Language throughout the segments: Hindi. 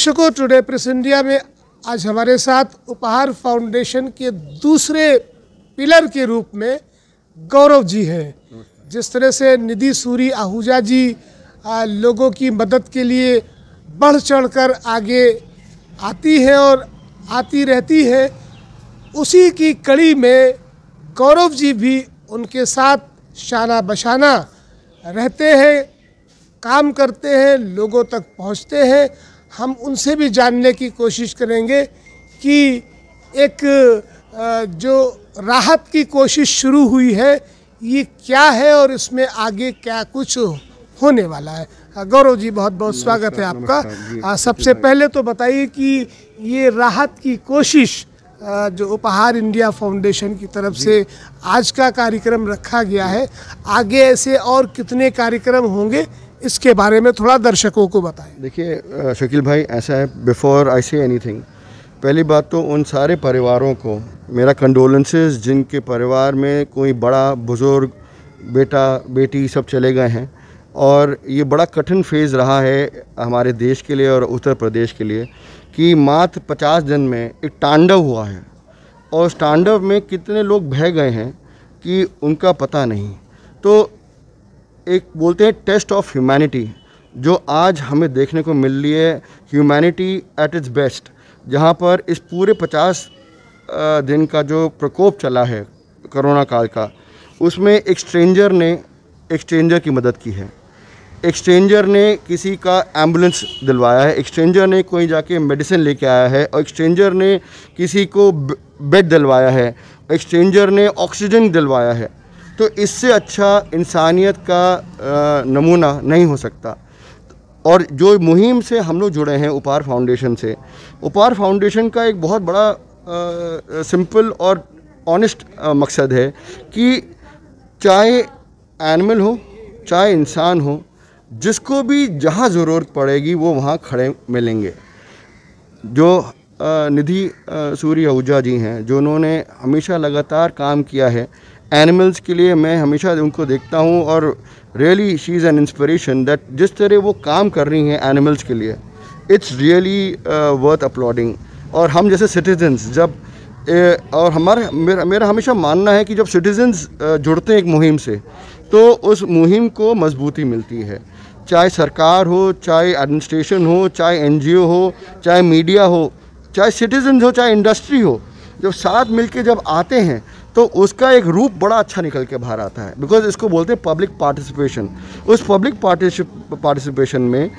दर्शकों, टुडे प्रेस इंडिया में आज हमारे साथ उपहार फाउंडेशन के दूसरे पिलर के रूप में गौरव जी हैं। जिस तरह से निधि सूरी आहूजा जी लोगों की मदद के लिए बढ़ चढ़कर आगे आती है और आती रहती है, उसी की कड़ी में गौरव जी भी उनके साथ शाना बशाना रहते हैं, काम करते हैं, लोगों तक पहुंचते हैं। हम उनसे भी जानने की कोशिश करेंगे कि एक जो राहत की कोशिश शुरू हुई है ये क्या है और इसमें आगे क्या कुछ होने वाला है। गौरव जी, बहुत बहुत स्वागत है आपका। सबसे पहले तो बताइए कि ये राहत की कोशिश जो उपहार इंडिया फाउंडेशन की तरफ से आज का कार्यक्रम रखा गया है, आगे ऐसे और कितने कार्यक्रम होंगे, इसके बारे में थोड़ा दर्शकों को बताएं। देखिए शकील भाई, ऐसा है, बिफोर आई से एनीथिंग, पहली बात तो उन सारे परिवारों को मेरा कंडोलेंसेस जिनके परिवार में कोई बड़ा बुज़ुर्ग, बेटा बेटी सब चले गए हैं। और ये बड़ा कठिन फेज़ रहा है हमारे देश के लिए और उत्तर प्रदेश के लिए कि मात्र 50 दिन में एक तांडव हुआ है और उस तांडव में कितने लोग बह गए हैं कि उनका पता नहीं। तो एक बोलते हैं टेस्ट ऑफ ह्यूमैनिटी जो आज हमें देखने को मिल रही है, ह्यूमैनिटी एट इट्स बेस्ट, जहाँ पर इस पूरे 50 दिन का जो प्रकोप चला है कोरोना काल का, उसमें एक स्ट्रेंजर ने एक स्ट्रेंजर की मदद की है। एक स्ट्रेंजर ने किसी का एम्बुलेंस दिलवाया है, एक स्ट्रेंजर ने कोई जाके मेडिसिन लेके आया है, और एक स्ट्रेंजर ने किसी को बेड दिलवाया है, एक स्ट्रेंजर ने ऑक्सीजन दिलवाया है। तो इससे अच्छा इंसानियत का नमूना नहीं हो सकता। और जो मुहिम से हम लोग जुड़े हैं उपहार फाउंडेशन से, उपहार फाउंडेशन का एक बहुत बड़ा सिंपल और ऑनेस्ट मकसद है कि चाहे एनिमल हो चाहे इंसान हो, जिसको भी जहाँ ज़रूरत पड़ेगी वो वहाँ खड़े मिलेंगे। जो निधि सूरी आहूजा जी हैं, जो उन्होंने हमेशा लगातार काम किया है एनिमल्स के लिए, मैं हमेशा उनको देखता हूँ और really she is an inspiration that जिस तरह वो काम कर रही हैं एनिमल्स के लिए, इट्स रियली वर्थ अपलॉडिंग। और हम जैसे सिटीजन्स जब और मेरा हमेशा मानना है कि जब सिटीजन्स जुड़ते हैं एक मुहिम से तो उस मुहिम को मजबूती मिलती है। चाहे सरकार हो, चाहे एडमिनिस्ट्रेशन हो, चाहे एनजीओ हो, चाहे मीडिया हो, चाहे सिटीजन्स हो, चाहे इंडस्ट्री हो, जब साथ मिलके जब आते हैं तो उसका एक रूप बड़ा अच्छा निकल के बाहर आता है। बिकॉज इसको बोलते हैं पब्लिक पार्टिसिपेशन। उस पब्लिक पार्टिसिपेशन में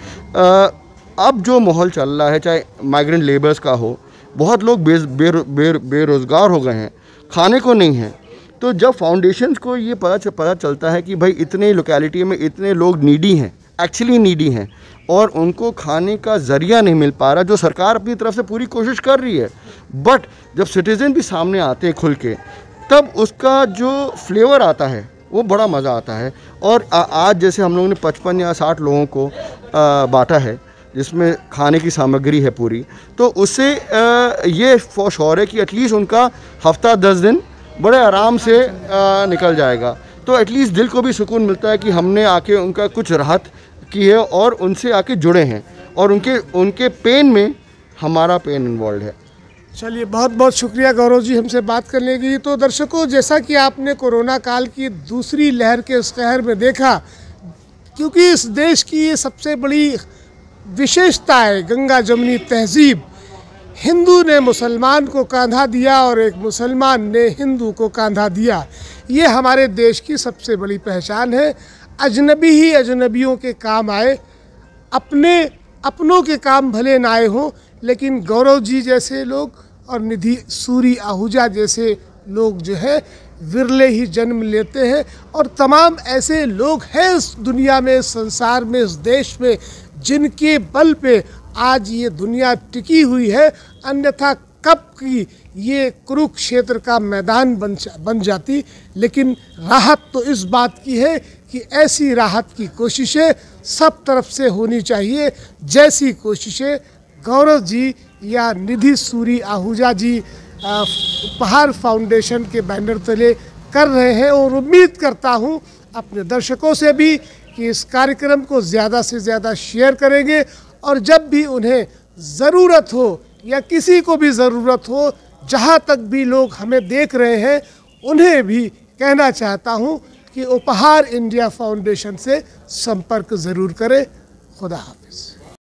अब जो माहौल चल रहा है, चाहे माइग्रेंट लेबर्स का हो, बहुत लोग बेरोज़गार हो गए हैं, खाने को नहीं है। तो जब फाउंडेशंस को ये पता चलता है कि भाई इतने लोकेलिटी में इतने लोग नीडी हैं, एक्चुअली नीडी हैं, और उनको खाने का ज़रिया नहीं मिल पा रहा, जो सरकार अपनी तरफ से पूरी कोशिश कर रही है, बट जब सिटीज़न भी सामने आते हैं खुल के, तब उसका जो फ्लेवर आता है वो बड़ा मज़ा आता है। और आज जैसे हम लोगों ने 55 या 60 लोगों को बांटा है, जिसमें खाने की सामग्री है पूरी, तो उससे ये फॉर श्योर है कि एटलीस्ट उनका हफ्ता 10 दिन बड़े आराम से निकल जाएगा। तो एटलीस्ट दिल को भी सुकून मिलता है कि हमने आके उनका कुछ राहत की है और उनसे आके जुड़े हैं और उनके पेन में हमारा पेन इन्वॉल्व है। चलिए, बहुत बहुत शुक्रिया गौरव जी हमसे बात करने के लिए। तो दर्शकों, जैसा कि आपने कोरोना काल की दूसरी लहर के इस कहर में देखा, क्योंकि इस देश की ये सबसे बड़ी विशेषता है गंगा जमुनी तहजीब। हिंदू ने मुसलमान को कांधा दिया और एक मुसलमान ने हिंदू को कांधा दिया। ये हमारे देश की सबसे बड़ी पहचान है। अजनबी ही अजनबियों के काम आए, अपनों के काम भले ना आए हों, लेकिन गौरव जी जैसे लोग और निधि सूरी आहूजा जैसे लोग जो है विरले ही जन्म लेते हैं। और तमाम ऐसे लोग हैं इस दुनिया में, इस संसार में, इस देश में, जिनके बल पे आज ये दुनिया टिकी हुई है। अन्यथा कब की ये कुरुक्षेत्र का मैदान बन जाती। लेकिन राहत तो इस बात की है कि ऐसी राहत की कोशिशें सब तरफ से होनी चाहिए, जैसी कोशिशें गौरव जी या निधि सूरी आहूजा जी उपहार फाउंडेशन के बैनर तले कर रहे हैं। और उम्मीद करता हूँ अपने दर्शकों से भी कि इस कार्यक्रम को ज़्यादा से ज़्यादा शेयर करेंगे और जब भी उन्हें ज़रूरत हो या किसी को भी ज़रूरत हो, जहाँ तक भी लोग हमें देख रहे हैं, उन्हें भी कहना चाहता हूँ कि उपहार इंडिया फाउंडेशन से संपर्क ज़रूर करें। खुदा हाफिज़।